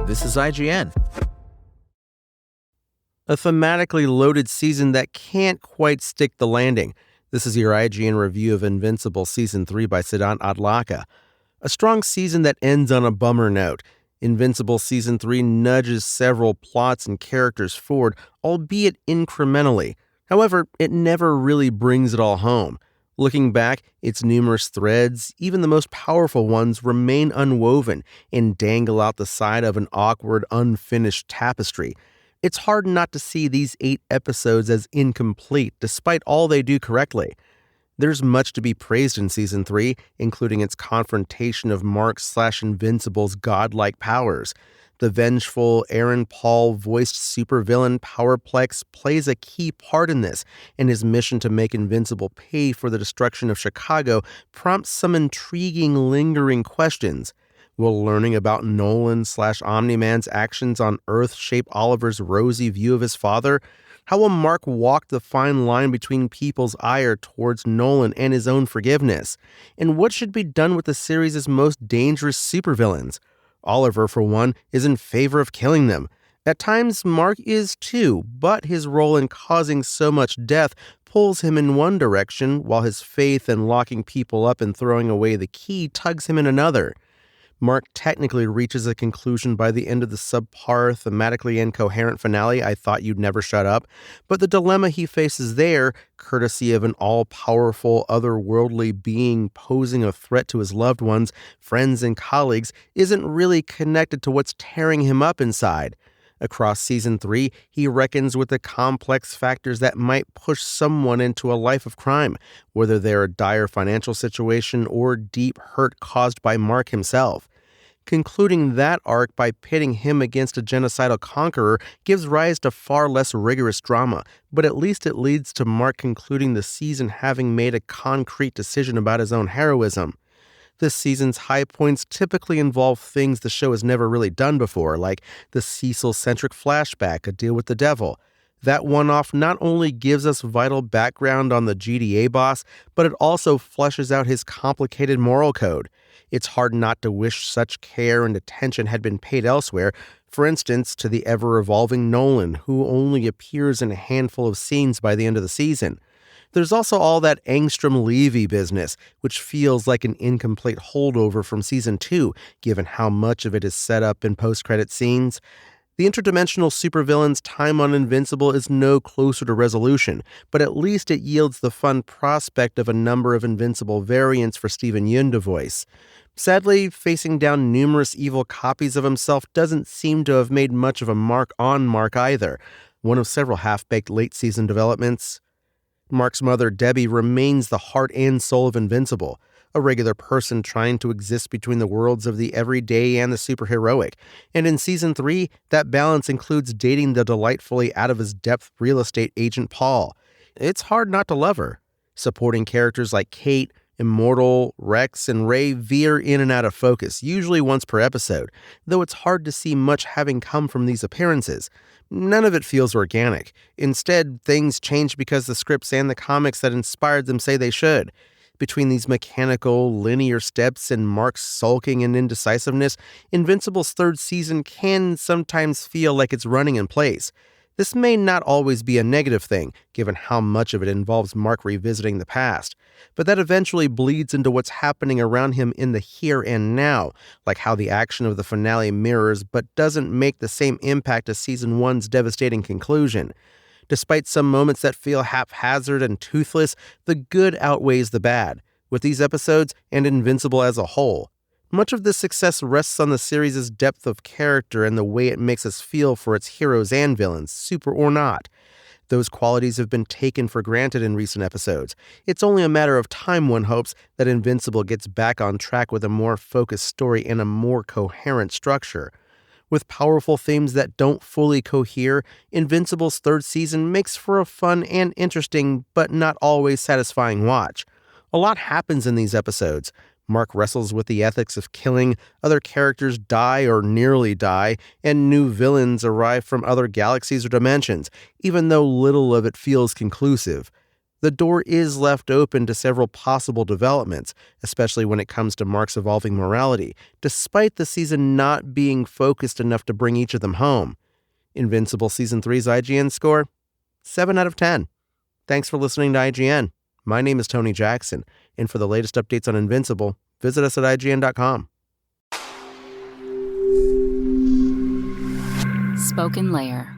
This is IGN. A thematically loaded season that can't quite stick the landing. This is your IGN review of Invincible Season 3 by Siddhant Adlakha. A strong season that ends on a bummer note. Invincible Season 3 nudges several plots and characters forward, albeit incrementally. However, it never really brings it all home. Looking back, its numerous threads, even the most powerful ones, remain unwoven and dangle out the side of an awkward, unfinished tapestry. It's hard not to see these 8 episodes as incomplete, despite all they do correctly. There's much to be praised in Season 3, including its confrontation of Mark/Invincible's godlike powers. The vengeful Aaron Paul-voiced supervillain Powerplex plays a key part in this, and his mission to make Invincible pay for the destruction of Chicago prompts some intriguing, lingering questions. Will learning about Nolan/Omni-Man's actions on Earth shape Oliver's rosy view of his father? How will Mark walk the fine line between people's ire towards Nolan and his own forgiveness? And what should be done with the series' most dangerous supervillains? Oliver, for one, is in favor of killing them. At times, Mark is too, but his role in causing so much death pulls him in one direction, while his faith in locking people up and throwing away the key tugs him in another. Mark technically reaches a conclusion by the end of the subpar, thematically incoherent finale, I Thought You'd Never Shut Up, but the dilemma he faces there, courtesy of an all-powerful, otherworldly being posing a threat to his loved ones, friends, and colleagues, isn't really connected to what's tearing him up inside. Across Season 3, he reckons with the complex factors that might push someone into a life of crime, whether they're a dire financial situation or deep hurt caused by Mark himself. Concluding that arc by pitting him against a genocidal conqueror gives rise to far less rigorous drama, but at least it leads to Mark concluding the season having made a concrete decision about his own heroism. This season's high points typically involve things the show has never really done before, like the Cecil-centric flashback, A Deal with the Devil. That one-off not only gives us vital background on the GDA boss, but it also fleshes out his complicated moral code. It's hard not to wish such care and attention had been paid elsewhere, for instance, to the ever-evolving Nolan, who only appears in a handful of scenes by the end of the season. There's also all that Angstrom-Levy business, which feels like an incomplete holdover from Season 2, given how much of it is set up in post-credit scenes. The interdimensional supervillain's time on Invincible is no closer to resolution, but at least it yields the fun prospect of a number of Invincible variants for Steven Yeun to voice. Sadly, facing down numerous evil copies of himself doesn't seem to have made much of a mark on Mark either, one of several half-baked late-season developments. Mark's mother, Debbie, remains the heart and soul of Invincible, a regular person trying to exist between the worlds of the everyday and the superheroic. And in Season 3, that balance includes dating the delightfully out-of-his-depth real estate agent Paul. It's hard not to love her. Supporting characters like Kate, Immortal, Rex, and Ray veer in and out of focus, usually once per episode, though it's hard to see much having come from these appearances. None of it feels organic. Instead, things change because the scripts and the comics that inspired them say they should. Between these mechanical, linear steps and Mark's sulking and indecisiveness, Invincible's third season can sometimes feel like it's running in place. This may not always be a negative thing, given how much of it involves Mark revisiting the past, but that eventually bleeds into what's happening around him in the here and now, like how the action of the finale mirrors but doesn't make the same impact as Season 1's devastating conclusion. Despite some moments that feel haphazard and toothless, the good outweighs the bad, with these episodes and Invincible as a whole. Much of this success rests on the series' depth of character and the way it makes us feel for its heroes and villains, super or not. Those qualities have been taken for granted in recent episodes. It's only a matter of time, one hopes, that Invincible gets back on track with a more focused story and a more coherent structure. With powerful themes that don't fully cohere, Invincible's third season makes for a fun and interesting, but not always satisfying watch. A lot happens in these episodes. Mark wrestles with the ethics of killing, other characters die or nearly die, and new villains arrive from other galaxies or dimensions, even though little of it feels conclusive. The door is left open to several possible developments, especially when it comes to Mark's evolving morality, despite the season not being focused enough to bring each of them home. Invincible Season 3's IGN score? 7 out of 10. Thanks for listening to IGN. My name is Tony Jackson, and for the latest updates on Invincible, visit us at IGN.com. Spoken Layer.